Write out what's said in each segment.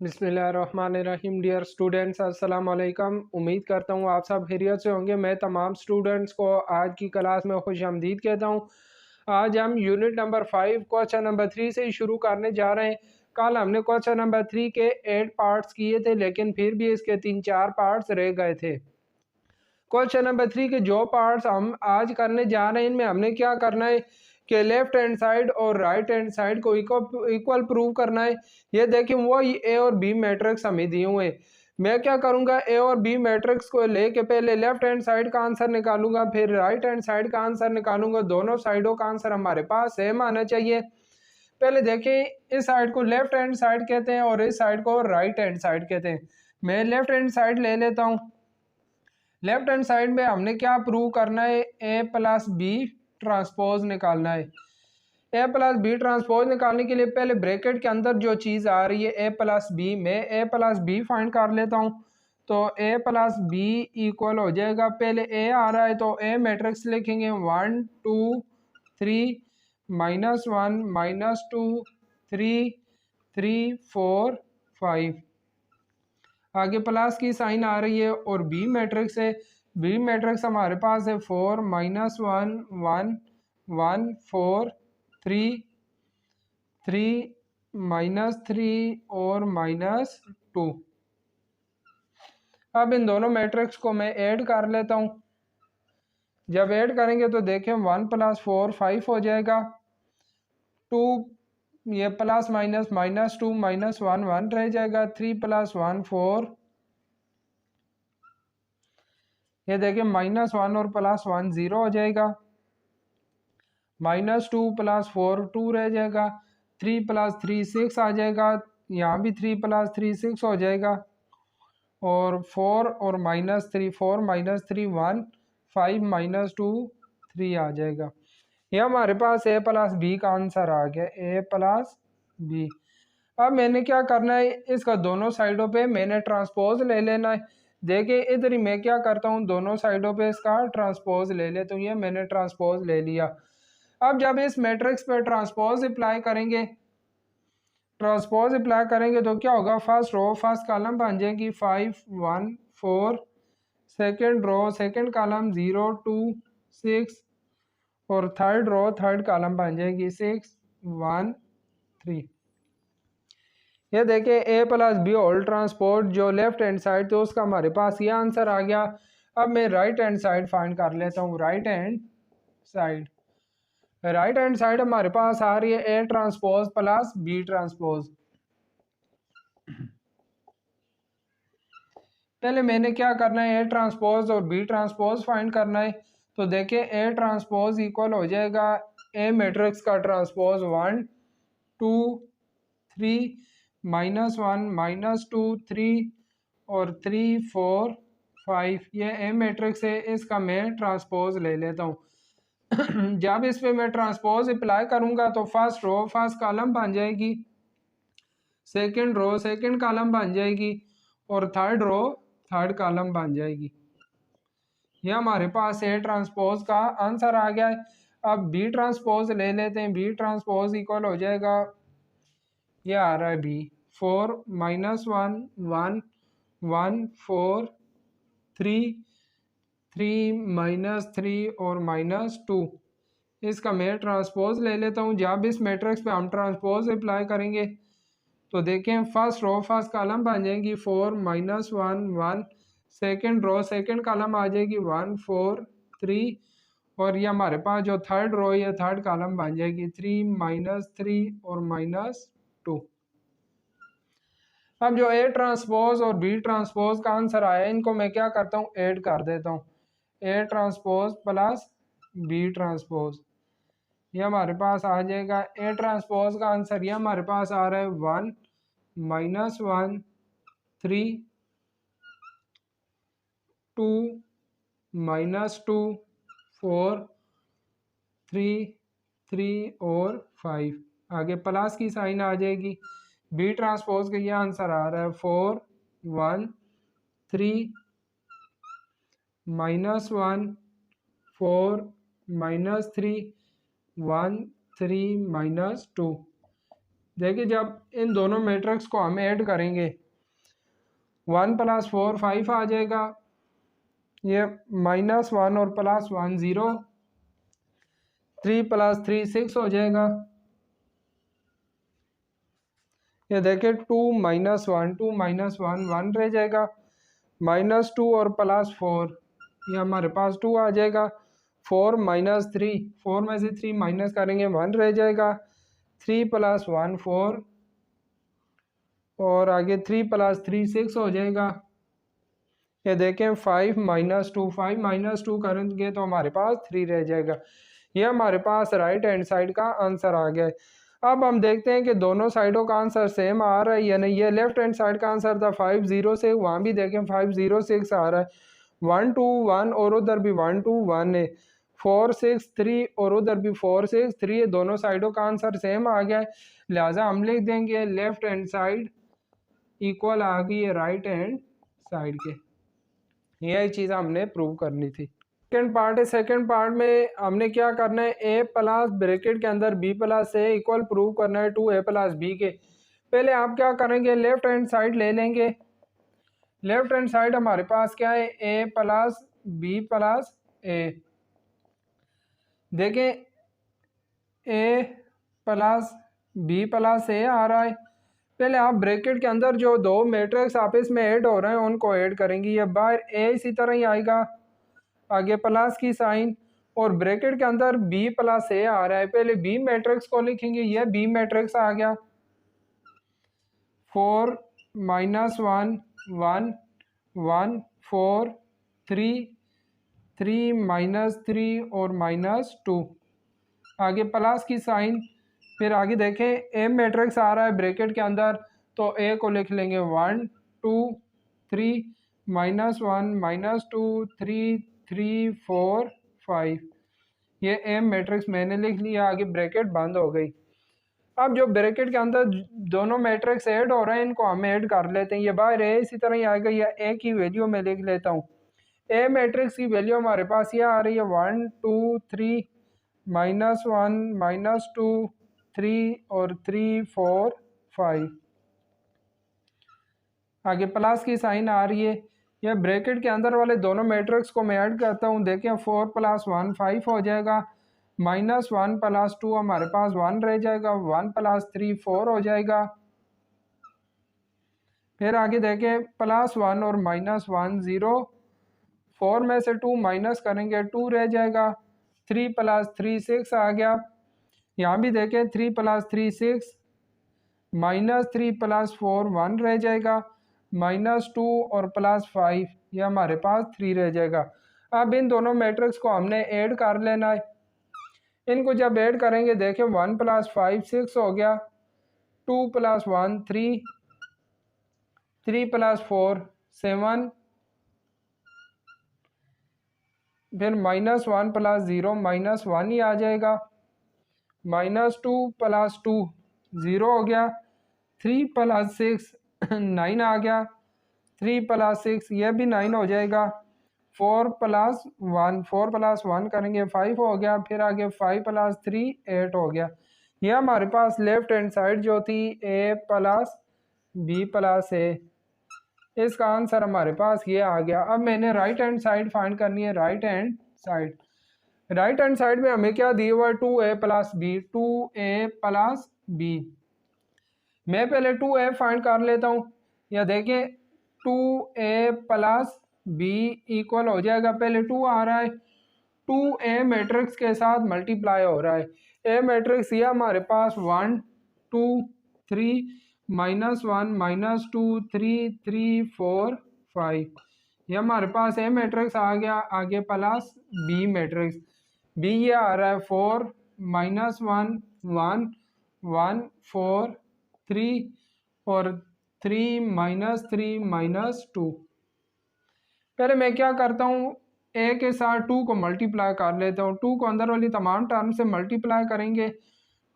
बिस्मिल्लाहिर्रहमानिर्रहीम। Dear students, अस्सलाम वालेकुम। उम्मीद करता हूँ आप सब खैरियत से होंगे। मैं तमाम स्टूडेंट्स को आज की क्लास में खुशामदीद कहता हूँ। आज हम यूनिट नंबर 5 क्वेश्चन नंबर 3 से ही शुरू करने जा रहे हैं। कल हमने क्वेश्चन नंबर 3 के 8 पार्ट्स किए थे, लेकिन फिर भी इसके 3-4 पार्ट्स रह गए थे। क्वेश्चन नंबर 3 के जो पार्ट्स हम आज करने जा रहे हैं, इनमें हमने क्या करना है कि लेफ्ट हैंड साइड और राइट हैंड साइड को इक्वल प्रूव करना है। ये देखें, वो ए और बी मैट्रिक्स हमें दिए हुए हैं। मैं क्या करूंगा, ए और बी मैट्रिक्स को लेके पहले लेफ्ट हैंड साइड का आंसर निकालूंगा, फिर राइट हैंड साइड का आंसर निकालूंगा। दोनों साइडों का आंसर हमारे पास सेम आना चाहिए। पहले देखें, इस साइड को लेफ्ट हैंड साइड कहते हैं और इस साइड को राइट हैंड साइड कहते हैं। मैं लेफ्ट हैंड साइड ले लेता हूँ। लेफ्ट हैंड साइड में हमने क्या प्रूव करना है, ए प्लस बी ट्रांसपोज निकालना है। ए प्लस बी ट्रांसपोज निकालने के लिए पहले ब्रैकेट के अंदर जो चीज़ आ रही है ए प्लस बी, मैं ए प्लस बी फाइंड कर लेता हूँ। तो ए प्लस बी इक्वल हो जाएगा, पहले ए आ रहा है तो ए मैट्रिक्स लिखेंगे 1 2 3 -1 -2 3 3 4 5। आगे प्लस की साइन आ रही है और बी मैट्रिक्स है। बी मैट्रिक्स हमारे पास है 4 -1 1 1 4 3 3 -3 और -2। अब इन दोनों मैट्रिक्स को मैं ऐड कर लेता हूँ। जब ऐड करेंगे तो देखें 1 + 4 5 हो जाएगा। 2 ये प्लस माइनस -2 -1 1 रह जाएगा। 3 + 1 4। ये देखिए -1 और +1 0 हो जाएगा। -2 + 4 2 रह जाएगा। 3 + 3 6 आ जाएगा। यहाँ भी 3 + 3 6 हो जाएगा। और 4 और -3 4 -3 1 5 -2 3 आ जाएगा। ये हमारे पास ए प्लस बी का आंसर आ गया, ए प्लस बी। अब मैंने क्या करना है, इसका दोनों साइडों पे मैंने ट्रांसपोज ले लेना है। देखिए इधर ही मैं क्या करता हूँ, दोनों साइडों पे इसका ट्रांसपोज ले लेता हूँ। ये मैंने ट्रांसपोज ले लिया। अब जब इस मैट्रिक्स पे ट्रांसपोज अप्लाई करेंगे, तो क्या होगा, फर्स्ट रो फर्स्ट कॉलम बन जाएगी 5 1 4, सेकेंड रो सेकेंड कॉलम 0 2 6 और थर्ड रो थर्ड कॉलम बन जाएगी 6 1 3। ये देखिए ए प्लस बी होल ट्रांसपोर्ट जो लेफ्ट हैंड साइड तो उसका हमारे पास ये आंसर आ गया। अब मैं राइट हैंड साइड फाइंड कर लेता हूँ। राइट हैंड साइड हमारे पास आ रही है A transpose plus B transpose. पहले मैंने क्या करना है, ए ट्रांसपोज और बी ट्रांसपोज फाइंड करना है। तो देखिए ए ट्रांसपोज इक्वल हो जाएगा ए मैट्रिक्स का ट्रांसपोज 1 2 3 -1 -2 3 और 3 4 5। ये ए मैट्रिक्स है, इसका मैं ट्रांसपोज ले लेता हूँ। जब इस पे मैं ट्रांसपोज अप्लाई करूंगा तो फर्स्ट रो फर्स्ट कॉलम बन जाएगी, सेकंड रो सेकंड कॉलम बन जाएगी और थर्ड रो थर्ड कॉलम बन जाएगी। ये हमारे पास ए ट्रांसपोज का आंसर आ गया है। अब बी ट्रांसपोज ले लेते हैं। बी ट्रांसपोज इक्वल हो जाएगा, ये आ रहा है बी 4 -1 1 1 4 3 3 -3 और -2। इसका मैं ट्रांसपोज ले लेता हूँ। जब इस मैट्रिक्स पे हम ट्रांसपोज अप्लाई करेंगे तो देखें फर्स्ट रो फर्स्ट कॉलम बन जाएगी 4 -1 1, सेकेंड रो सेकेंड कॉलम आ जाएगी 1 4 3 और ये हमारे पास जो थर्ड रो है थर्ड कॉलम बन जाएगी 3 -3 और -2। अब जो ए ट्रांसपोज और बी ट्रांसपोज का आंसर आया, इनको मैं क्या करता हूँ, ऐड कर देता हूँ। A transpose plus B transpose ये हमारे पास आ जाएगा। ए ट्रांसपोज का आंसर ये हमारे पास आ रहा है 1 -1 3 2 -2 4 3 3 और 5। आगे प्लस की साइन आ जाएगी। बी ट्रांसपोज का ये आंसर आ रहा है 4 1 3 -1 4 -3 1 3 -2। देखिए जब इन दोनों मैट्रिक्स को हम ऐड करेंगे 1 + 4 5 आ जाएगा, ये -1 और +1 0, 3 + 3 6 हो जाएगा। ये देखिए 2 - 1 2 - 1 1 रह जाएगा, -2 और +4 ये हमारे पास 2 आ जाएगा। 4 - 3 4 में से 3 माइनस करेंगे 1 रह जाएगा। 3 + 1 4 और आगे 3 + 3 6 हो जाएगा। ये देखें 5 - 2 5 - 2 करेंगे तो हमारे पास 3 रह जाएगा। ये हमारे पास राइट हैंड साइड का आंसर आ गया है। अब हम देखते हैं कि दोनों साइडों का आंसर सेम आ रहा है या नहीं। ये लेफ्ट हैंड साइड का आंसर था 5 0 से, वहाँ भी देखें 5 0 6 आ रहा है, 1 2 1 और उधर भी 1 2 1 है, 4 6 3 और उधर भी 4 6 3 है। दोनों साइडों का आंसर सेम आ गया है, लिहाजा हम लिख देंगे लेफ्ट हैंड साइड इक्वल आ गई है राइट हैंड साइड के। यही चीज़ हमने प्रूव करनी थी। सेकेंड पार्ट है, सेकेंड पार्ट में हमने क्या करना है, ए प्लस ब्रैकेट के अंदर बी प्लस ए इक्वल प्रूव करना है 2a + b के। पहले आप क्या करेंगे, लेफ्ट हैंड साइड ले लेंगे। लेफ्ट हैंड साइड हमारे पास क्या है, a + b + a। देखें a + b + a आ रहा है। पहले आप ब्रैकेट के अंदर जो दो मैट्रिक्स आपस में ऐड हो रहे हैं उनको ऐड करेंगे। ये बाहर a इसी तरह ही आएगा, आगे प्लस की साइन, और ब्रैकेट के अंदर b + a आ रहा है। पहले b मैट्रिक्स को लिखेंगे, ये b मैट्रिक्स आ गया। 4 - 1 1 1 4 3 3 -3 और -2, आगे प्लस की साइन। फिर आगे देखें a मैट्रिक्स आ रहा है ब्रैकेट के अंदर, तो a को लिख लेंगे 1 2 3 -1 -2 3 3 4 5। ये a मैट्रिक्स मैंने लिख लिया, आगे ब्रैकेट बंद हो गई। अब जो ब्रैकेट के अंदर दोनों मैट्रिक्स ऐड हो रहे हैं इनको हम ऐड कर लेते हैं। ये बाहर a इसी तरह ही आएगा, या a की वैल्यू मैं लिख लेता हूँ। a मैट्रिक्स की वैल्यू हमारे पास ये आ रही है 1 2 3 -1 -2 3 और 3 4 5, आगे प्लस की साइन आ रही है। यह ब्रैकेट के अंदर वाले दोनों मैट्रिक्स को मैं ऐड करता हूँ। देखें 4 + 1 5 हो जाएगा, -1 + 2 हमारे पास 1 रह जाएगा, 1 + 3 4 हो जाएगा। फिर आगे देखें +1 और -1 0, 4 में से 2 माइनस करेंगे 2 रह जाएगा, 3 + 3 6 आ गया। यहाँ भी देखें 3 + 3 6, -3 + 4 1 रह जाएगा, -2 और +5 ये हमारे पास 3 रह जाएगा। अब इन दोनों मैट्रिक्स को हमने ऐड कर लेना है। इनको जब ऐड करेंगे देखें 1 + 5 6 हो गया, 2 + 1 3, 3 + 4 7, फिर -1 + 0 -1 ही आ जाएगा, -2 + 2 0 हो गया, 3 + 6 9 आ गया, 3 + 6 यह भी 9 हो जाएगा, 4 + 1 4 + 1 करेंगे 5 हो गया, फिर आगे 5 + 3 8 हो गया। यह हमारे पास लेफ्ट हैंड साइड जो थी a + b + a, इसका आंसर हमारे पास ये आ गया। अब मैंने राइट हैंड साइड फाइंड करनी है। Right hand side, right hand side में हमें क्या दिया हुआ है, 2a + b 2a + b। मैं पहले 2a फाइंड कर लेता हूँ। या देखें 2a + b इक्वल हो जाएगा, पहले 2 आ रहा है, 2a मैट्रिक्स के साथ मल्टीप्लाई हो रहा है। a मैट्रिक्स ये हमारे पास 1 2 3 -1 -2 3 3 4 5, ये हमारे पास a मैट्रिक्स आ गया। आगे प्लस b मैट्रिक्स, b ये आ रहा है 4 -1 1 1 4 3 और 3 -3 -2। पहले मैं क्या करता हूँ, a के साथ 2 को मल्टीप्लाई कर लेता हूँ। 2 को अंदर वाली तमाम टर्म से मल्टीप्लाई करेंगे,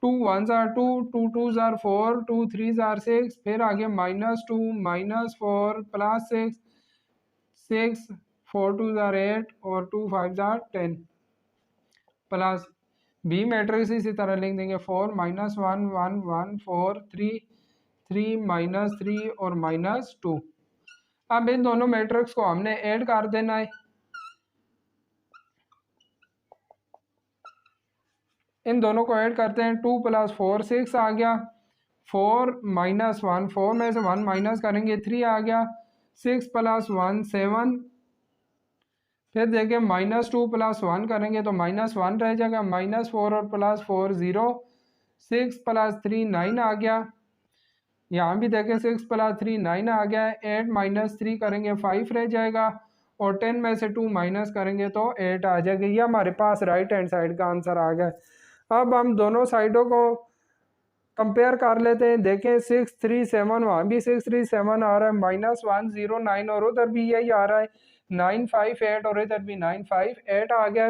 2 1 ज़ार 2 2 2 ज़ार 4 2 3 ज़ार 6, फिर आगे -2 -4 +6 6 4 2 ज़ार 8 और 2 5 ज़ार 10 प्लस बी मैट्रिक्स इसी तरह लिख देंगे 4 -1 1 1 4 3 3 -3 और -2। अब इन दोनों मैट्रिक्स को हमने ऐड कर देना है। इन दोनों को ऐड करते हैं। 2 + 4 6 आ गया। 4 - 1 4 में से 1 माइनस करेंगे 3 आ गया। 6 + 1 7। फिर देखिए -2 + 1 करेंगे तो -1 रह जाएगा। -4 और +4 0। 6 + 3 9 आ गया। यहाँ भी देखें 6 + 3 9 आ गया। 8 - 3 करेंगे 5 रह जाएगा। और 10 में से 2 माइनस करेंगे तो 8 आ जाएगा। ये हमारे पास राइट हैंड साइड का आंसर आ गया। अब हम दोनों साइडों को कंपेयर कर लेते हैं। देखें 6 3 7, वहाँ भी 6 3 7 आ रहा है। -1 0 9 और उधर भी यही आ रहा है। 9 5 8 और इधर भी 9 5 8 आ गया।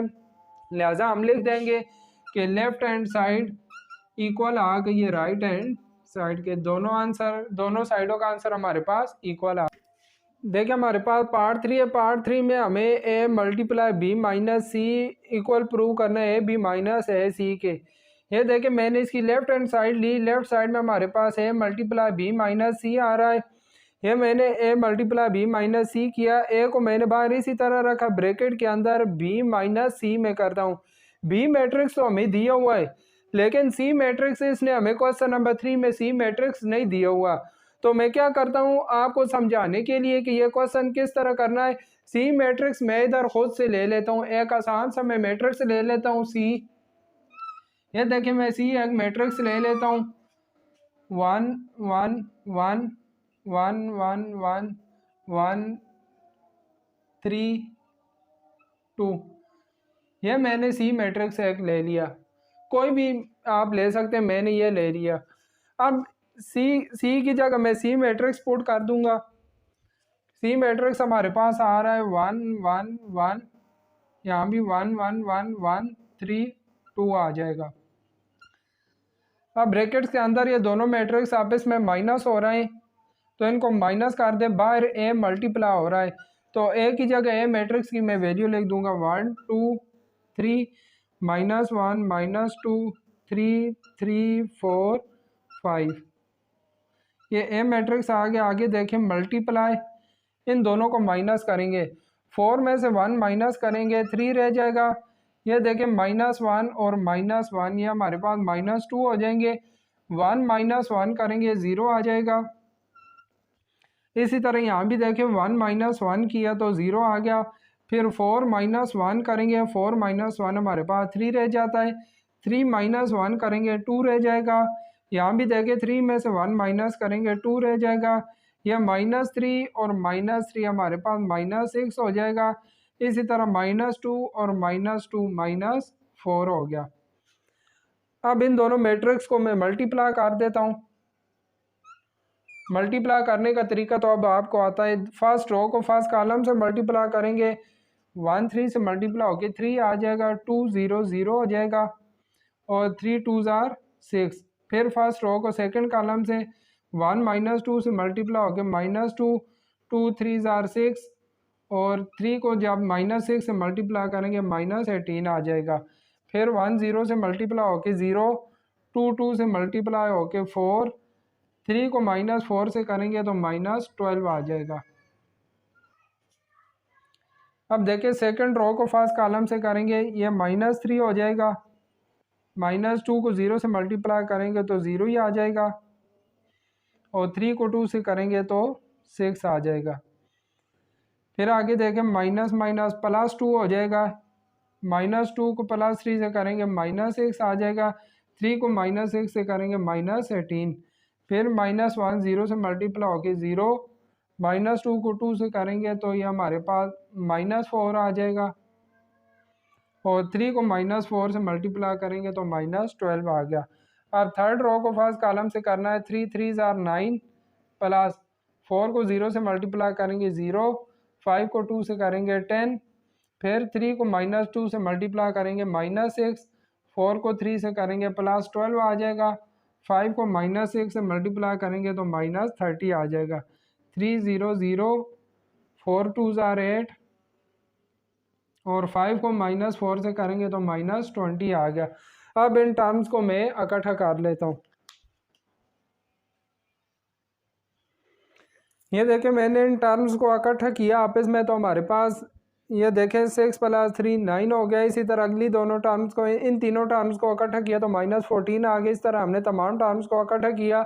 लिहाजा हम लिख देंगे कि लेफ्ट हैंड साइड इक्वल आ गई है राइट हैंड साइड के। दोनों साइडों का आंसर हमारे पास इक्वल आ। देखिए हमारे पास पार्ट 3 है। पार्ट 3 में हमें ए मल्टीप्लाई बी माइनस सी इक्वल प्रूव करना है बी माइनस ए सी के। ये देखिए मैंने इसकी लेफ्ट हैंड साइड ली। लेफ्ट साइड में हमारे पास ए मल्टीप्लाई बी माइनस सी आ रहा है। ये मैंने ए मल्टीप्लाई बी माइनस सी किया। ए को मैंने बाहर इसी तरह रखा ब्रैकेट के अंदर। बी माइनस सी में करता हूँ। बी मैट्रिक्स तो हमें दिया हुआ है, लेकिन सी मैट्रिक्स इसने हमें क्वेश्चन नंबर 3 में सी मैट्रिक्स नहीं दिया हुआ। तो मैं क्या करता हूँ आपको समझाने के लिए कि ये क्वेश्चन किस तरह करना है। सी मैट्रिक्स मैं इधर खुद से ले लेता हूँ। एक आसान सा मैं मैट्रिक्स ले लेता हूँ सी। ये देखिए मैं सी एक मैट्रिक्स ले लेता हूँ। 1 1 1 1 1 1 1 3 2। ये मैंने सी मैट्रिक्स एक ले लिया। कोई भी आप ले सकते हैं, मैंने ये ले लिया। अब सी की जगह मैं सी मैट्रिक्स पुट कर दूंगा। सी मैट्रिक्स हमारे पास आ रहा है 1 1 1, यहाँ भी 1 1 1 1 3 2 आ जाएगा। अब ब्रैकेट्स के अंदर ये दोनों मैट्रिक्स आपस में माइनस हो रहे हैं, तो इनको माइनस कर दें। बाहर ए मल्टीप्लाई हो रहा है, तो ए की जगह ए मैट्रिक्स की मैं वैल्यू लिख दूंगा 1 2 3 -1 -2 3 3 4 5। ये ए मैट्रिक्स आ गया। आगे देखें मल्टीप्लाई, इन दोनों को माइनस करेंगे। 4 में से 1 माइनस करेंगे 3 रह जाएगा। ये देखें -1 और -1 ये हमारे पास -2 हो जाएंगे। 1 - 1 करेंगे 0 आ जाएगा। इसी तरह यहाँ भी देखें 1 - 1 किया तो 0 आ गया। फिर 4 - 1 करेंगे। 4 - 1 हमारे पास 3 रह जाता है। 3 - 1 करेंगे 2 रह जाएगा। यहाँ भी देखें 3 में से 1 माइनस करेंगे 2 रह जाएगा। यह -3 और -3 हमारे पास -6 हो जाएगा। इसी तरह -2 और -2 -4 हो गया। अब इन दोनों मैट्रिक्स को मैं मल्टीप्लाई कर देता हूँ। मल्टीप्लाई करने का तरीका तो अब आपको आता है। फर्स्ट रो को फर्स्ट कॉलम से मल्टीप्लाई करेंगे। 1 3 से मल्टीप्लाई होके 3 आ जाएगा। 2 0 0 हो जाएगा और 3 2s are 6। फिर फर्स्ट रो को सेकंड कॉलम से 1 - 2 से मल्टीप्लाई होके -2 2 3s are 6 और 3 को जब -6 से मल्टीप्लाई करेंगे -18 आ जाएगा। फिर 1 0 से मल्टीप्लाई होके 0 2 2 से मल्टीप्लाई होके 4 3 को -4 से करेंगे तो -12 आ जाएगा। अब देखिए सेकंड रो को फर्स्ट कॉलम से करेंगे, ये -3 हो जाएगा। -2 को 0 से मल्टीप्लाई करेंगे तो 0 ही आ जाएगा और 3 को 2 से करेंगे तो 6 आ जाएगा। फिर आगे देखें माइनस माइनस +2 हो जाएगा। -2 को +3 से करेंगे -6 आ जाएगा। 3 को -6 से करेंगे -18। फिर -1 0 से मल्टीप्लाई होके 0 -2 को 2 से करेंगे तो ये हमारे पास -4 आ जाएगा और 3 को -4 से मल्टीप्लाई करेंगे तो -12 आ गया। अब थर्ड रो को फर्स्ट कॉलम से करना है। 3 3s are 9 प्लस 4 को 0 से मल्टीप्लाई करेंगे 0 5 को 2 से करेंगे 10। फिर 3 को -2 से मल्टीप्लाई करेंगे -6 4 को 3 से करेंगे +12 आ जाएगा। 5 को -6 से मल्टीप्लाई करेंगे तो -30 आ जाएगा। 3 0 0 4 2s are 8 और 5 को -4 से करेंगे तो -20 आ गया। अब इन टर्म्स को मैं इकट्ठा कर लेता हूँ। ये देखें मैंने इन टर्म्स को इकट्ठा किया आपस में, तो हमारे पास ये देखें 6 + 3 9 हो गया। इसी तरह अगली दोनों टर्म्स को, इन तीनों टर्म्स को इकट्ठा किया तो -14 आ गया। इस तरह हमने तमाम टर्म्स को इकट्ठा किया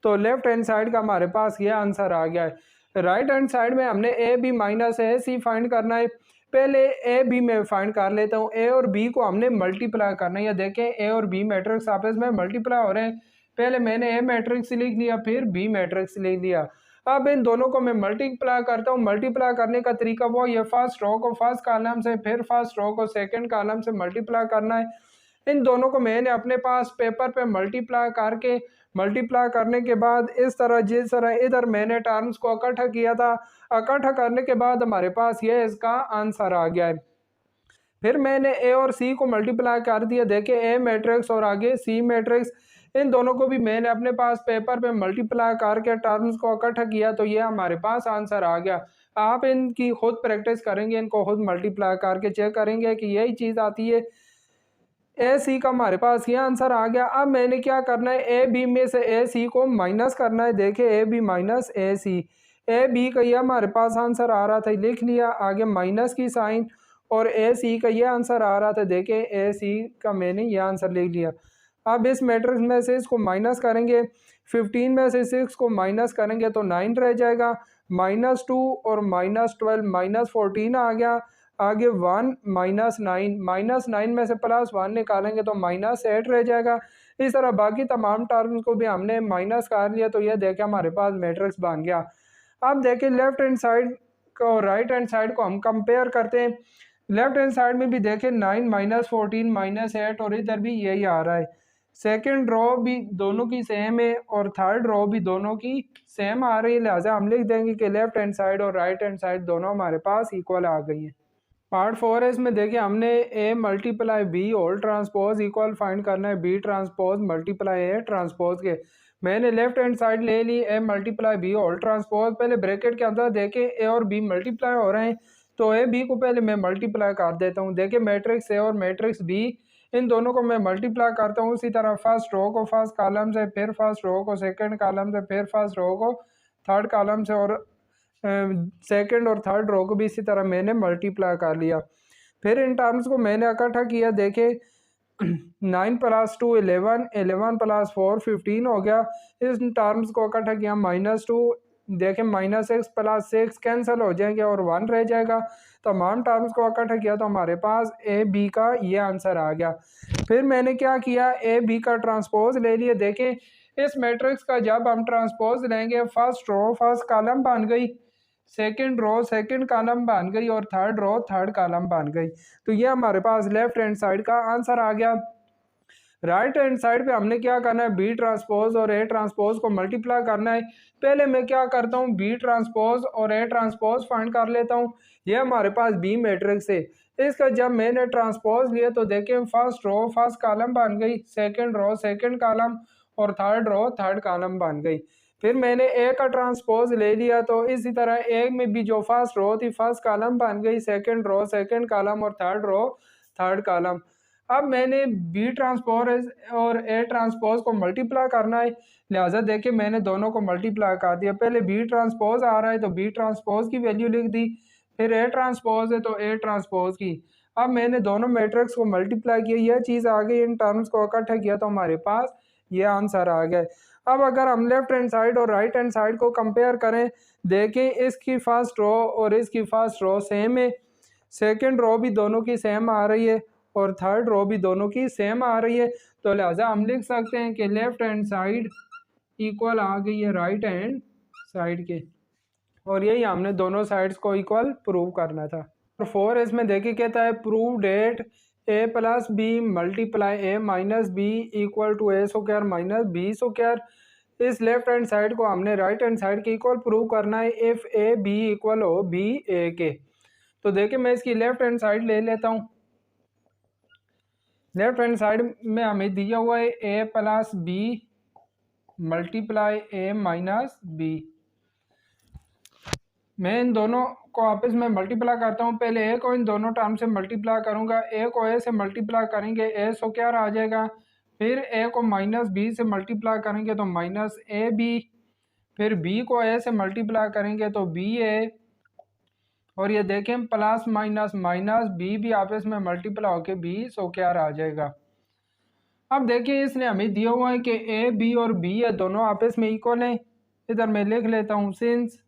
तो लेफ्ट हैंड साइड का हमारे पास ये आंसर आ गया है। राइट हैंड साइड में हमने A B minus A C find करना है। पहले ए बी में फाइंड कर लेता हूँ। ए और बी को हमने मल्टीप्लाई करना है। ये देखें ए और बी मैट्रिक्स आपस में मल्टीप्लाई हो रहे हैं। पहले मैंने ए मैट्रिक्स लिख लिया, फिर बी मैट्रिक्स लिख लिया। अब इन दोनों को मैं मल्टीप्लाई करता हूँ। मल्टीप्लाई करने का तरीका वो, ये फर्स्ट रो को फर्स्ट कॉलम से, फिर फर्स्ट रो को सेकंड कॉलम से मल्टीप्लाई करना है। इन दोनों को मैंने अपने पास पेपर पे मल्टीप्लाई करके, मल्टीप्लाई करने के बाद इस तरह, जिस तरह इधर मैंने टर्म्स को इकट्ठा किया था, इकट्ठा करने के बाद हमारे पास ये इसका आंसर आ गया है। फिर मैंने ए और सी को मल्टीप्लाई कर दिया। देखें ए मैट्रिक्स और आगे सी मैट्रिक्स, इन दोनों को भी मैंने अपने पास पेपर पे मल्टीप्लाई करके टर्म्स को इकट्ठा किया तो ये हमारे पास आंसर आ गया। आप इनकी खुद प्रैक्टिस करेंगे, इनको खुद मल्टीप्लाई करके चेक करेंगे कि यही चीज़ आती है। ए सी का हमारे पास ये आंसर आ गया। अब मैंने क्या करना है, ए बी में से ए सी को माइनस करना है। देखें A B minus A C, A B का ये हमारे पास आंसर आ रहा था, लिख लिया। आगे माइनस की साइन, और ए सी का ये आंसर आ रहा था। देखें ए सी का मैंने ये आंसर लिख लिया। अब इस मैट्रिक्स में से इसको माइनस करेंगे, 15 में से 6 को माइनस करेंगे तो 9 रह जाएगा। -2 और -12 -14 आ गया। आगे 1 -9 में से +1 निकालेंगे तो -8 रह जाएगा। इस तरह बाकी तमाम टर्म्स को भी हमने माइनस कर लिया तो ये देखें हमारे पास मैट्रिक्स बन गया। अब देखें लेफ्ट हैंड साइड को राइट हैंड साइड को हम कंपेयर करते हैं। लेफ्ट हैंड साइड में भी देखें 9 -14 -8 और इधर भी यही आ रहा है। सेकंड रो भी दोनों की सेम है और थर्ड रो भी दोनों की सेम आ रही है, लिहाजा हम लिख देंगे कि लेफ्ट हैंड साइड और राइट हैंड साइड दोनों हमारे पास इक्वल आ गई है। पार्ट 4 है, इसमें देखिए हमने A multiply B whole transpose equal find करना है B transpose multiply A transpose के। मैंने लेफ्ट हैंड साइड ले ली A multiply B whole transpose. पहले ब्रैकेट के अंदर देखें ए और बी मल्टीप्लाई हो रहे हैं तो ए बी को पहले मैं मल्टीप्लाई कर देता हूँ। देखिए मैट्रिक्स ए और मैट्रिक्स बी, इन दोनों को मैं मल्टीप्लाई करता हूँ। उसी तरह फर्स्ट रो को फर्स्ट कॉलम से, फिर फर्स्ट रो को सेकंड कॉलम से, फिर फर्स्ट रो को थर्ड कॉलम से, और सेकंड और थर्ड रो को भी इसी तरह मैंने मल्टीप्लाई कर लिया। फिर इन टर्म्स को मैंने इकट्ठा किया। देखें 9 + 2 11, 11 + 4 15 हो गया। इस टर्म्स को इकट्ठा किया। -2, देखें -6 + 6 कैंसिल हो जाएंगे और 1 रह जाएगा। तमाम टर्म्स को इकट्ठा किया तो हमारे पास ए बी का ये आंसर आ गया। फिर मैंने क्या किया, ए बी का ट्रांसपोज ले लिया। देखें इस मैट्रिक्स का जब हम ट्रांसपोज लेंगे, फर्स्ट रो फर्स्ट कॉलम बन गई, सेकंड रो सेकंड कॉलम बन गई और थर्ड रो थर्ड कॉलम बन गई। तो ये हमारे पास लेफ्ट हैंड साइड का आंसर आ गया। राइट हैंड साइड पे हमने क्या करना है, बी ट्रांसपोज और ए ट्रांसपोज को मल्टीप्लाई करना है। पहले मैं क्या करता हूँ, बी ट्रांसपोज और ए ट्रांसपोज फाइंड कर लेता हूँ। ये हमारे पास बी मैट्रिक्स है। इसका जब मैंने ट्रांसपोज लिया तो देखें फर्स्ट रो फर्स्ट कॉलम बन गई, सेकंड रो सेकंड कॉलम और थर्ड रो थर्ड कॉलम बन गई। फिर मैंने ए का ट्रांसपोज ले लिया तो इसी तरह ए में भी जो फर्स्ट रो थी फर्स्ट कॉलम बन गई, सेकंड रो सेकंड कॉलम और थर्ड रो थर्ड कॉलम। अब मैंने बी ट्रांसपोज और ए ट्रांसपोज को मल्टीप्लाई करना है, लिहाजा देखिए मैंने दोनों को मल्टीप्लाई कर दिया। पहले बी ट्रांसपोज आ रहा है तो बी ट्रांसपोज की वैल्यू लिख दी, फिर ए ट्रांसपोज है तो ए ट्रांसपोज की। अब मैंने दोनों मैट्रिक्स को मल्टीप्लाई किया, यह चीज़ आ गई। इन टर्म्स को इकट्ठा किया तो हमारे पास ये आंसर आ गया। अब अगर हम लेफ्ट हैंड साइड और राइट हैंड साइड को कंपेयर करें, देखें इसकी फर्स्ट रो और इसकी फर्स्ट रो सेम है, सेकंड रो भी दोनों की सेम आ रही है और थर्ड रो भी दोनों की सेम आ रही है। तो लिहाजा हम लिख सकते हैं कि लेफ्ट हैंड साइड इक्वल आ गई है राइट हैंड साइड के, और यही हमने दोनों साइड्स को इक्वल प्रूव करना था। और 4 इसमें देखिए कहता है prove that A plus B multiply A minus B equal to A square minus B square. इस लेफ्ट हैंड साइड को हमने राइट हैंड साइड के इक्वल प्रूव करना है इफ़ ए बी इक्वल हो बी ए के। तो देखिए मैं इसकी लेफ्ट हैंड साइड ले लेता हूँ। लेफ्ट हैंड साइड में हमें दिया हुआ है ए plus B multiply A minus B. मैं इन दोनों को आपस में मल्टीप्लाई करता हूँ। पहले ए को इन दोनों टर्म से मल्टीप्लाई करूँगा, ए को ए से मल्टीप्लाई करेंगे, ए सो क्या आ जाएगा। फिर ए को माइनस बी से मल्टीप्लाई करेंगे तो माइनस ए बी। फिर बी को ए से मल्टीप्लाई करेंगे तो बी ए। और ये देखें प्लस माइनस माइनस बी भी आपस में मल्टीप्लाई होके बी सो क्या आ जाएगा। अब देखिए इसने हमें दिया हुआ है कि ए बी और बी है दोनों आपस में इक्वल हैं। इधर मैं लिख लेता हूँ सिंस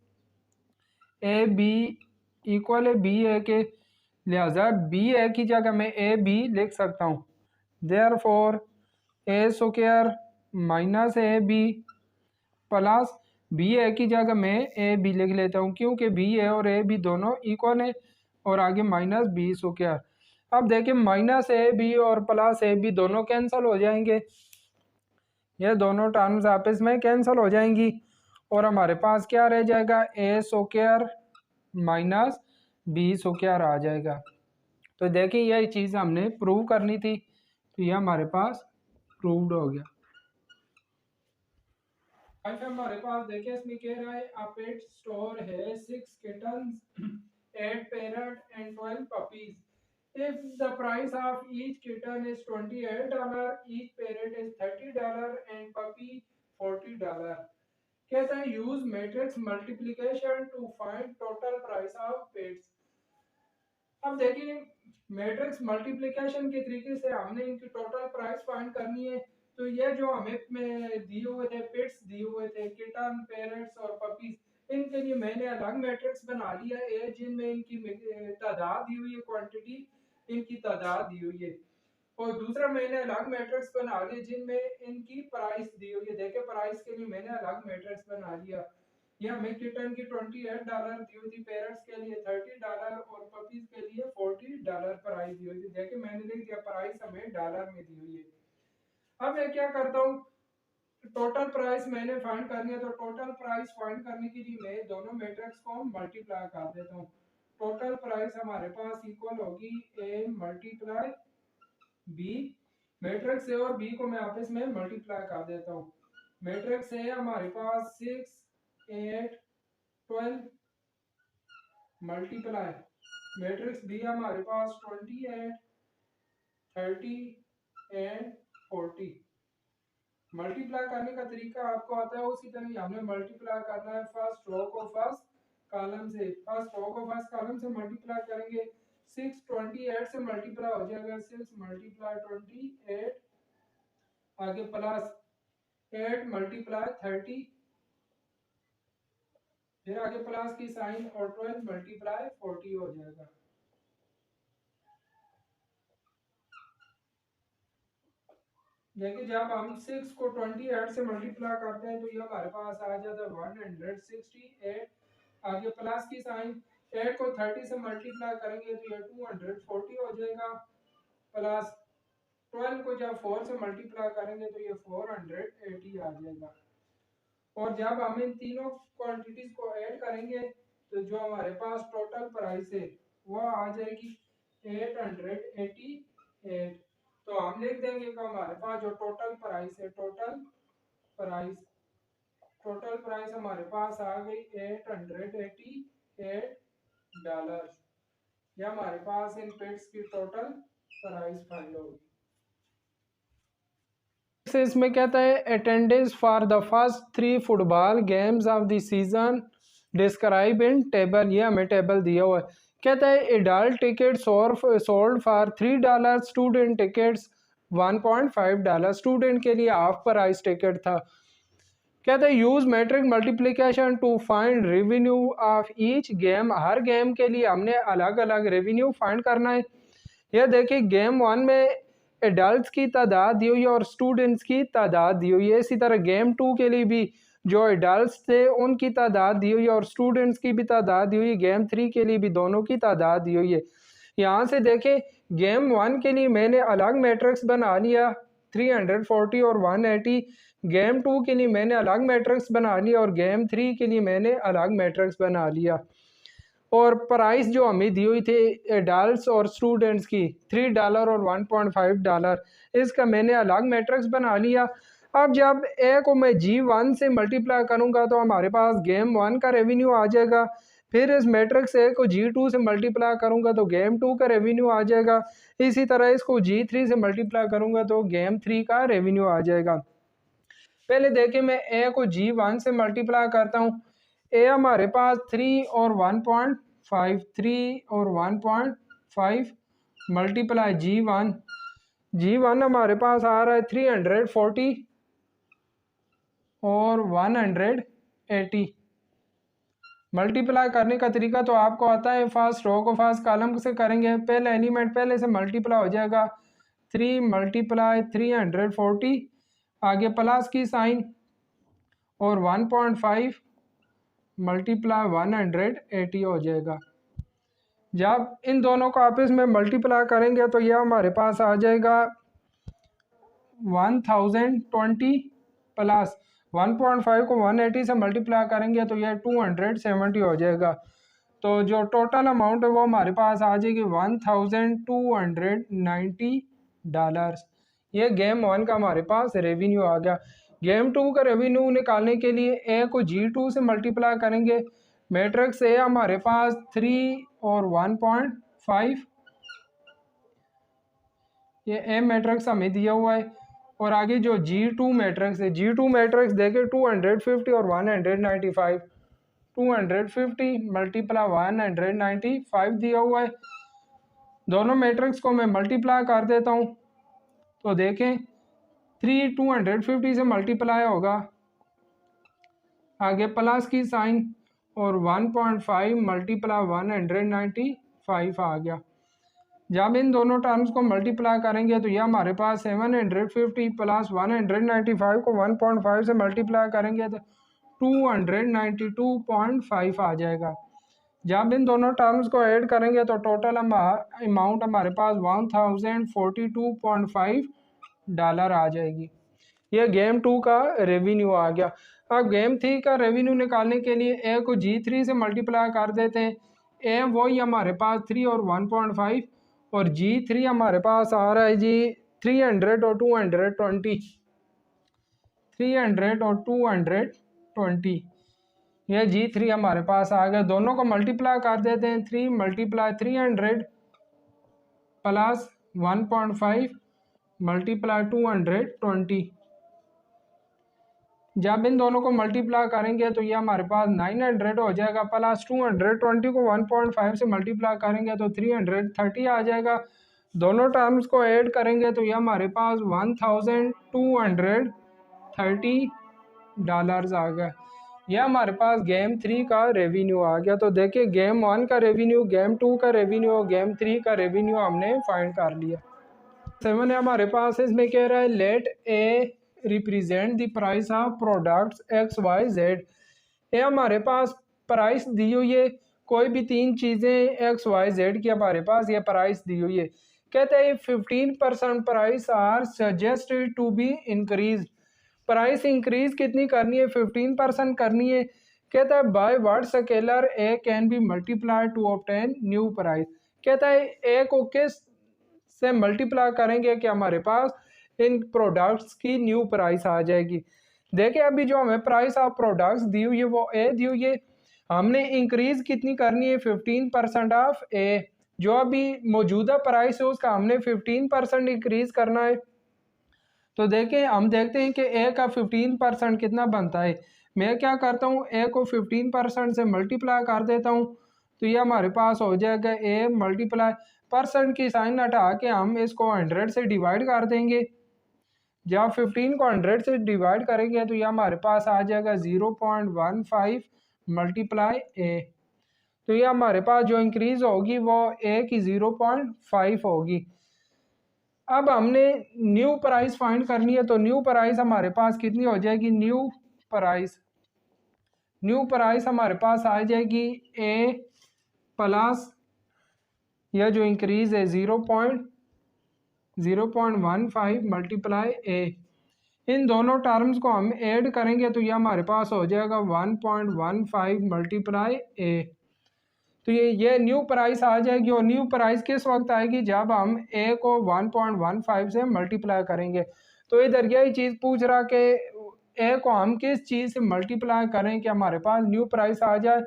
ए बी इक्वल है बी ए के, लिहाजा बी ए की जगह मैं ए बी लिख सकता हूँ। There four A square minus A B plus B A की जगह मैं ए बी लिख लेता हूँ, क्योंकि बी ए और ए बी दोनों इक्वल है। और आगे माइनस बी स्क्वायर। अब देखिए माइनस ए बी और प्लस ए बी दोनों कैंसिल हो जाएंगे, ये दोनों टर्म्स आपस में कैंसिल हो जाएंगी और हमारे पास क्या रह जाएगा, ए स्क्वायर माइनस बी स्क्वायर आ जाएगा। तो देखिए यही चीज़ हमने प्रूव करनी थी, तो ये हमारे पास प्रूव्ड हो गया। अच्छा हमारे पास देखिए इसमें कह रहा है अ पेट स्टोर है 6 kittens, 8 parrot and 12 puppies. If the price of each kitten is $28, each parrot is $30 and puppy $40. कहता है use matrix multiplication to find total price of pets. अब देखिए मैट्रिक्स मल्टीप्लिकेशन के तरीके से हमने इनकी टोटल प्राइस फाइंड करनी है। तो ये जो हमें दिए हुए थे पेट्स दिए हुए थे किटन पेरेंट्स और पपीज, इनके लिए मैंने अलग मैट्रिक्स बना लिया है जिनमें इनकी तादाद दी हुई है, क्वांटिटी इनकी तादाद दी हुई है। और दूसरा मैंने अलग मैट्रिक्स बना लिया जिनमें इनकी प्राइस दी हुई है। देखिए प्राइस के लिए मैंने अलग मैट्रिक्स बना लिया। ये हमें किटन की $28 दी हुई थी, पेरेंट्स के लिए $30 और पपीज के लिए $40 प्राइस दी हुई थी। देखिए मैंने लिख दिया प्राइस हमें डॉलर में दी हुई है। अब मैं क्या करता हूँ, टोटल प्राइस मैंने फाइंड करनी है, तो टोटल प्राइस फाइंड करने के लिए मैं दोनों मैट्रिक्स को मल्टीप्लाई कर देता हूँ। टोटल प्राइस हमारे पास इक्वल होगी ए मल्टीप्लाई बी। मैट्रिक्स ए और बी को मैं आपस में मल्टीप्लाई कर देता हूँ। मैट्रिक्स ए हमारे पास 6 8 12 मल्टीप्लाई मैट्रिक्स बी हमारे पास 28 30 एंड 40। मल्टीप्लाई करने का तरीका आपको आता है, उसी तरह हमने मल्टीप्लाई करना है फर्स्ट रो को फर्स्ट कॉलम से। फर्स्ट रो को फर्स्ट कॉलम से मल्टीप्लाई करेंगे, 6 28 से मल्टीप्लाई हो जाएगा, 6 मल्टीप्लाई 28 आगे प्लस 8 मल्टीप्लाई 30 फिर आगे प्लस की साइन और 12 मल्टीप्लाई 40 हो जाएगा। देखिए जब हम 6 को 28 से मल्टीप्लाई करते हैं तो ये हमारे पास आ जाता है 168। आगे प्लस की साइन 8 को 30 से मल्टीप्लाई करेंगे तो ये 240 हो जाएगा। प्लस 12 को जब 4 से मल्टीप्लाई करेंगे तो ये 480 आ जाएगा। और जब हम इन तीनों क्वांटिटीज को ऐड करेंगे तो जो हमारे पास टोटल प्राइस है वो आ जाएगी 888। तो हम लिख देंगे कि हमारे पास जो टोटल प्राइस है, टोटल प्राइस हमारे पास आ गई $888। ये हमारे पास इन पेट्स की टोटल प्राइस फाइंड होगी। इसमें कहता है attendance for the first 3 football games of the season describe in table. ये हमें टेबल दिया हुआ है। कहता है adult ticket sold for $3, student tickets $1.5। Student के लिए हाफ प्राइस टिकट था। कहता है use matrix multiplication to find revenue of each game. Her game के लिए हमने अलग अलग रेवेन्यू फाइंड करना है। यह देखिए गेम 1 में एडल्ट्स की तादाद दी हुई है और स्टूडेंट्स की तादाद दी हुई है। इसी तरह गेम 2 के लिए भी जो एडल्ट्स थे उनकी तादाद दी हुई है और स्टूडेंट्स की भी तादाद दी हुई है। गेम 3 के लिए भी दोनों की तादाद दी हुई है। यहाँ से देखें गेम 1 के लिए मैंने अलग मैट्रिक्स बना लिया 340 और 180। गेम 2 के लिए मैंने अलग मैट्रिक्स बना लिया और गेम 3 के लिए मैंने अलग मैट्रिक्स बना लिया। और प्राइस जो हमें दी हुई थी एडल्ट्स और स्टूडेंट्स की $3 और $1.5, इसका मैंने अलग मैट्रिक्स बना लिया। अब जब ए को मैं G1 से मल्टीप्लाई करूंगा तो हमारे पास गेम 1 का रेवेन्यू आ जाएगा फिर इस मैट्रिक्स ए को G2 से मल्टीप्लाई करूँगा तो गेम 2 का रेवेन्यू आ जाएगा। इसी तरह इसको G3 से मल्टीप्लाई करूँगा तो गेम 3 का रेवेन्यू आ जाएगा। पहले देखिए मैं ए को G1 से मल्टीप्लाई करता हूँ। ए हमारे पास 3 और 1.5, 3 और 1.5 मल्टीप्लाई G1 हमारे पास आ रहा है 340 और 180। मल्टीप्लाई करने का तरीका तो आपको आता है, फर्स्ट रो को फर्स्ट कॉलम से करेंगे, पहले एलिमेंट पहले से मल्टीप्लाई हो जाएगा। 3 मल्टीप्लाई 340, आगे प्लस की साइन और 1.5 मल्टीप्लाई 180 हो जाएगा। जब इन दोनों को आपस में मल्टीप्लाई करेंगे तो यह हमारे पास आ जाएगा 1020 प्लस 1.5 को 180 से मल्टीप्लाई करेंगे तो यह 270 हो जाएगा। तो जो टोटल अमाउंट है वो हमारे पास आ जाएगी $1290। ये गेम 1 का हमारे पास रेवेन्यू आ गया। गेम 2 का रेवेन्यू निकालने के लिए ए को G2 से मल्टीप्लाई करेंगे। मैट्रिक्स ए हमारे पास 3 और 1.5, ये ए मैट्रिक्स हमें दिया हुआ है। और आगे जो G2 मैट्रिक्स है, G2 मैट्रिक्स देखें 250 और 195, 250 मल्टीप्लाई 195 दिया हुआ है। दोनों मैट्रिक्स को मैं मल्टीप्लाई कर देता हूँ तो देखें 3 250 से मल्टीप्लाई होगा, आगे प्लस की साइन और 1.5 मल्टीप्लाई 195 आ गया। जब इन दोनों टर्म्स को मल्टीप्लाई करेंगे तो यह हमारे पास 750 प्लस 195 को 1.5 से मल्टीप्लाई करेंगे तो 292.5 आ जाएगा। जब इन दोनों टर्म्स को ऐड करेंगे तो टोटल अमाउंट हमारे पास $1042.5 आ जाएगी। यह गेम 2 का रेवेन्यू आ गया। अब गेम 3 का रेवेन्यू निकालने के लिए ए को G3 से मल्टीप्लाई कर देते हैं। ए वही हमारे पास 3 और 1.5 और G3 हमारे पास आ रहा है जी 300 और 220, 300 और 220। यह G3 हमारे पास आ गया। दोनों को मल्टीप्लाई कर देते हैं। 3 मल्टीप्लाई 300 प्लस 1.5 मल्टीप्लाई 220। जब इन दोनों को मल्टीप्लाई करेंगे तो ये हमारे पास 900 हो जाएगा, प्लस 220 को 1.5 से मल्टीप्लाई करेंगे तो 330 आ जाएगा। दोनों टर्म्स को ऐड करेंगे तो ये हमारे पास $1230 आ गया। यह हमारे पास गेम 3 का रेवेन्यू आ गया। तो देखिए गेम 1 का रेवेन्यू, गेम 2 का रेवेन्यू और गेम 3 का रेवेन्यू हमने फाइंड कर लिया। 7 है हमारे पास, इसमें कह रहा है let a represent the price of products XYZ। ये हमारे पास प्राइस दी हुई है, कोई भी 3 चीज़ें XYZ की हमारे पास ये प्राइस दी हुई है। कहते हैं 15% price are suggested to be increase. Price increase कितनी करनी है? 15% करनी है। कहता है by what scalar a can be multiply to obtain new price. कहता है ए को किस से मल्टीप्लाई करेंगे कि हमारे पास इन प्रोडक्ट्स की न्यू प्राइस आ जाएगी। देखिए अभी जो हमें प्राइस ऑफ प्रोडक्ट्स दी हुई है वो ए दी हुई है, हमने इंक्रीज कितनी करनी है? 15% ऑफ ए। जो अभी मौजूदा प्राइस है उसका हमने 15% इंक्रीज करना है। तो देखिए हम देखते हैं कि ए का 15% कितना बनता है। मैं क्या करता हूँ, ए को 15% से मल्टीप्लाई कर देता हूँ तो ये हमारे पास हो जाएगा ए मल्टीप्लाई, परसेंट की साइन हटा के हम इसको 100 से डिवाइड कर देंगे। जब 15 को 100 से डिवाइड करेंगे तो ये हमारे पास आ जाएगा 0.15 मल्टीप्लाई ए। तो ये हमारे पास जो इंक्रीज होगी वो ए की 0.5 होगी। अब हमने न्यू प्राइस फाइंड करनी है तो न्यू प्राइस हमारे पास कितनी हो जाएगी? न्यू प्राइस हमारे पास आ जाएगी ए प्लस यह जो इंक्रीज है 0.15 मल्टीप्लाई ए। इन दोनों टर्म्स को हम ऐड करेंगे तो ये हमारे पास हो जाएगा 1.15 मल्टीप्लाई ए। तो ये न्यू प्राइस आ जाएगी। और न्यू प्राइस किस वक्त आएगी? जब हम ए को 1.15 से मल्टीप्लाई करेंगे। तो इधर यही चीज़ पूछ रहा कि ए को हम किस चीज़ से मल्टीप्लाई करें कि हमारे पास न्यू प्राइस आ जाए।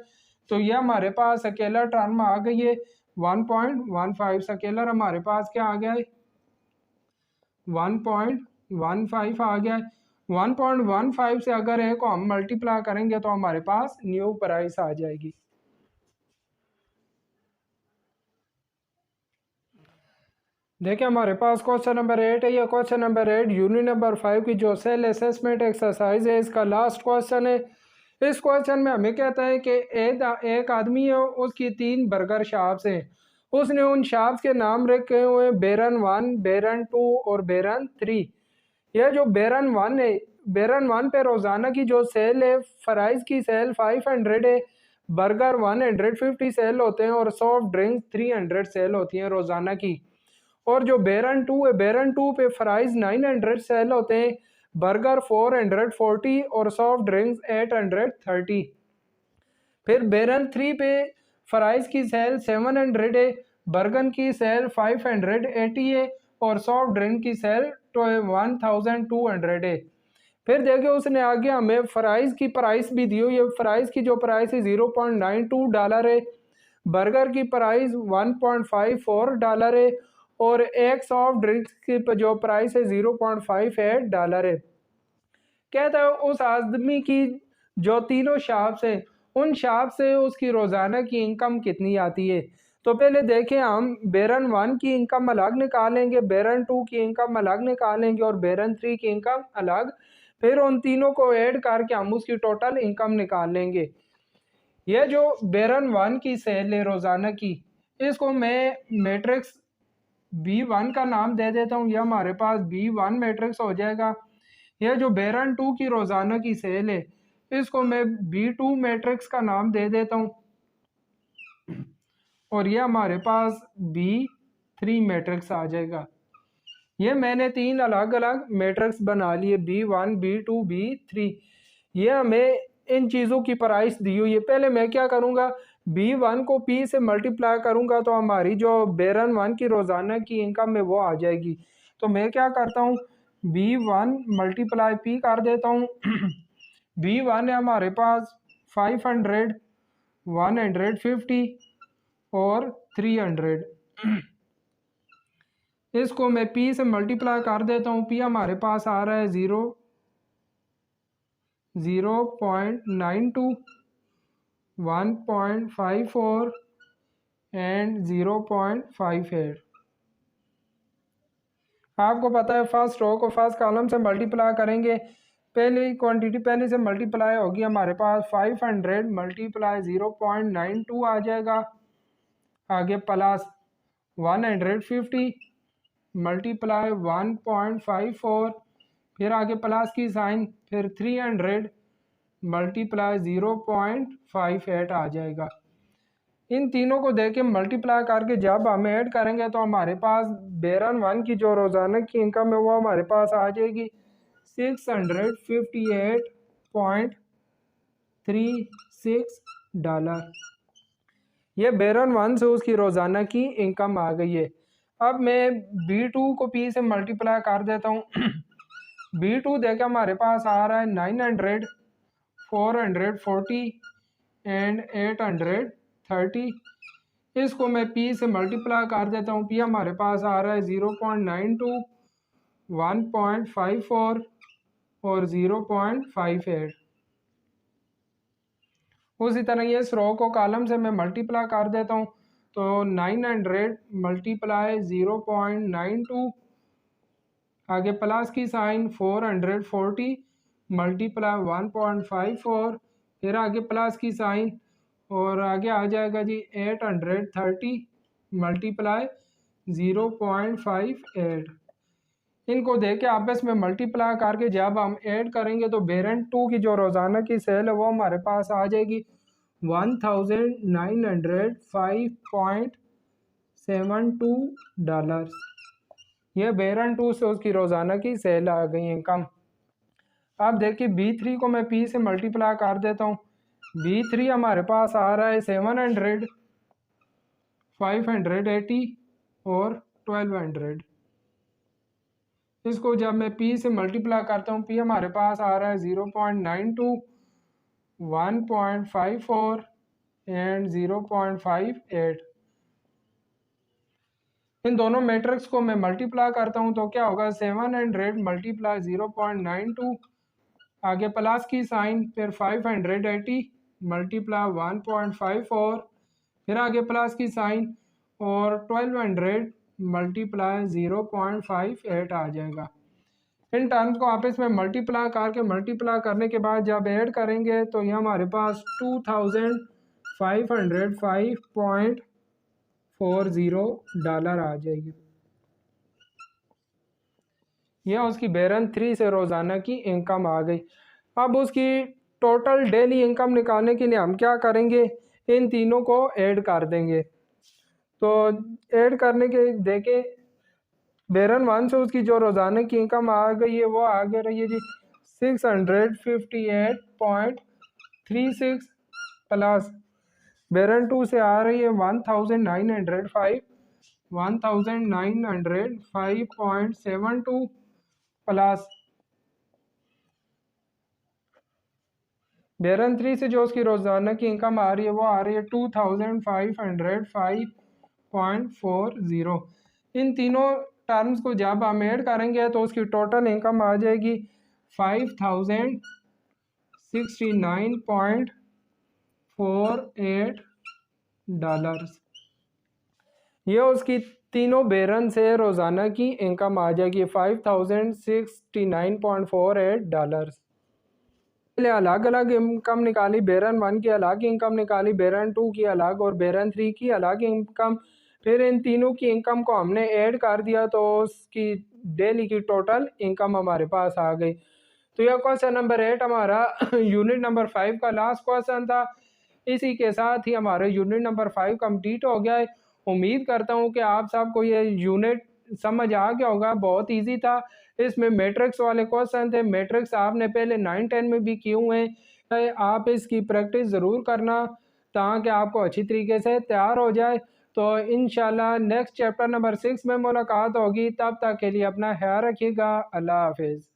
तो ये हमारे पास स्केलर टर्म आ गई है 1.15। स्केलर हमारे पास क्या आ गया है 1.15 आ गया है। 1.15 से अगर ए को हम मल्टीप्लाई करेंगे तो हमारे पास न्यू प्राइस आ जाएगी। देखिए हमारे पास क्वेश्चन नंबर 8 है। ये क्वेश्चन नंबर 8 यूनिट नंबर 5 की जो सेल असेसमेंट एक्सरसाइज है इसका लास्ट क्वेश्चन है। इस क्वेश्चन में हमें कहता है कि एक आदमी है, उसकी 3 बर्गर शॉप्स हैं। उसने उन शॉप्स के नाम रखे हुए बेरन 1, बेरन 2 और बेरन 3। यह जो बेरन 1 है, बेरन 1 पे रोज़ाना की जो सेल है, फ्राइज़ की सेल 500 है, बर्गर 150 सेल होते हैं और सॉफ्ट ड्रिंक 300 सेल होती हैं रोज़ाना की। और जो बेरन 2 है, बेरन 2 पे फ्राइज़ 900 सेल होते हैं, बर्गर 440 और सॉफ्ट ड्रिंक्स 830। फिर बेरन 3 पे फ्राइज़ की सेल 700 है, बर्गर की सेल 580 है और सॉफ्ट ड्रिंक की सेल 1200 है। फिर देखिए उसने आगे हमें फ्राइज़ की प्राइस भी दी हुई है। फ्राइज़ की जो प्राइस है $0.92 है, बर्गर की प्राइस $1.54 है और एक सॉफ्ट ड्रिंक्स की जो प्राइस है $0.58 है। कहता है उस आदमी की जो तीनों शॉप्स हैं, उन शॉप से उसकी रोज़ाना की इनकम कितनी आती है। तो पहले देखें हम बेरन 1 की इनकम अलग निकालेंगे, बेरन 2 की इनकम अलग निकालेंगे और बेरन 3 की इनकम अलग। फिर उन तीनों को ऐड करके हम उसकी टोटल इनकम निकाल लेंगे। ये जो बेरन 1 की सेल है रोज़ाना की, इसको मैं मैट्रिक्स B1 का नाम दे देता हूँ। यह हमारे पास B1 मैट्रिक्स हो जाएगा। यह जो बेरन 2 की रोज़ाना की सेल है, इसको मैं B2 मैट्रिक्स का नाम दे देता हूँ और यह हमारे पास B3 मैट्रिक्स आ जाएगा। ये मैंने 3 अलग अलग मैट्रिक्स बना लिए, B1, B2, B3। ये हमें इन चीज़ों की प्राइस दी हुई है। पहले मैं क्या करूँगा, B1 को P से मल्टीप्लाई करूँगा तो हमारी जो बेरन 1 की रोज़ाना की इनकम है वो आ जाएगी। तो मैं क्या करता हूँ, B1 मल्टीप्लाई P कर देता हूँ। B1 है हमारे पास 500, 150 और 300। इसको मैं P से मल्टीप्लाई कर देता हूँ। P हमारे पास आ रहा है 0.92, 1.54 एंड 0.58। आपको पता है फर्स्ट रो को फर्स्ट कॉलम से मल्टीप्लाई करेंगे, पहली क्वांटिटी पहले से मल्टीप्लाई होगी। हमारे पास 500 मल्टीप्लाई 0.92 आ जाएगा। आगे प्लस 150 मल्टीप्लाई 1.54, फिर आगे प्लस की साइन, फिर 300 मल्टीप्लाई 0.58 आ जाएगा। इन तीनों को देके मल्टीप्लाई करके जब हम ऐड करेंगे तो हमारे पास बेरन 1 की जो रोज़ाना की इनकम है वो हमारे पास आ जाएगी $658.36। ये बेरन 1 से उसकी रोज़ाना की इनकम आ गई है। अब मैं B2 को P से मल्टीप्लाई कर देता हूँ। B2 देखे हमारे पास आ रहा है 900, 440 एंड 830। इसको मैं P से मल्टीप्लाई कर देता हूँ। P हमारे पास आ रहा है 0.92, 1.54 और 0.58। उसी तरह ये इस रो को कॉलम से मैं मल्टीप्लाई कर देता हूँ। तो 900 मल्टीप्लाई 0.92, आगे प्लस की साइन 440 मल्टीप्लाई 1.54, फिर आगे प्लस की साइन और आगे आ जाएगा जी 830 मल्टीप्लाई 0.58। इनको दे के आपस में मल्टीप्लाई करके जब हम ऐड करेंगे तो बेरन 2 की जो रोज़ाना की सेल है वो हमारे पास आ जाएगी $1905.72। ये बेरन 2 से उसकी रोज़ाना की सेल आ गई इनकम। अब देखिए B3 को मैं P से मल्टीप्लाई कर देता हूँ। B3 हमारे पास आ रहा है 700, 580 और 1200। इसको जब मैं P से मल्टीप्लाई करता हूँ, P हमारे पास आ रहा है 0.92, 1.54 एंड 0.58। इन दोनों मैट्रिक्स को मैं मल्टीप्लाई करता हूँ तो क्या होगा, 700 मल्टीप्लाई 0.92, आगे प्लस की साइन, फिर 580 मल्टीप्लाई 1.54, फिर आगे प्लस की साइन और 1200 मल्टीप्लाई 0.58 आ जाएगा। इन टर्म्स को आपस में मल्टीप्लाई करने के बाद जब ऐड करेंगे तो ये हमारे पास 2505.40 आ जाएगी। यह उसकी बैरन 3 से रोज़ाना की इनकम आ गई। अब उसकी टोटल डेली इनकम निकालने के लिए हम क्या करेंगे, इन तीनों को ऐड कर देंगे। तो ऐड करने के देखें, बैरन 1 से उसकी जो रोज़ाना की इनकम आ गई है वो आ गई रही है जी 658.36 प्लस बैरन 2 से आ रही है 1905.72 प्लस बैरन 3 से जो उसकी रोज़ाना की इनकम आ रही है वो आ रही है 2505.40। इन तीनों टर्म्स को जब हम ऐड करेंगे तो उसकी टोटल इनकम आ जाएगी 5069.48 ये उसकी तीनों बैरन से रोज़ाना की इनकम आ जाएगी 5069.48। पहले अलग अलग इनकम निकाली, बैरन 1 की अलग इनकम निकाली, बैरन 2 की अलग और बैरन 3 की अलग इनकम। फिर इन तीनों की इनकम को हमने ऐड कर दिया तो उसकी डेली की टोटल इनकम हमारे पास आ गई। तो यह क्वेश्चन नंबर 8 हमारा यूनिट नंबर 5 का लास्ट क्वेश्चन था। इसी के साथ ही हमारा यूनिट नंबर 5 कंप्लीट हो गया है। उम्मीद करता हूँ कि आप सबको ये यूनिट समझ आ गया होगा, बहुत इजी था। इसमें मैट्रिक्स वाले क्वेश्चन थे, मैट्रिक्स आपने पहले 9-10 में भी किए हुए हैं। आप इसकी प्रैक्टिस ज़रूर करना ताकि आपको अच्छी तरीके से तैयार हो जाए। तो इंशाल्लाह नेक्स्ट चैप्टर नंबर 6 में मुलाकात होगी। तब तक के लिए अपना ख्याल रखिएगा। अल्लाह हाफिज़।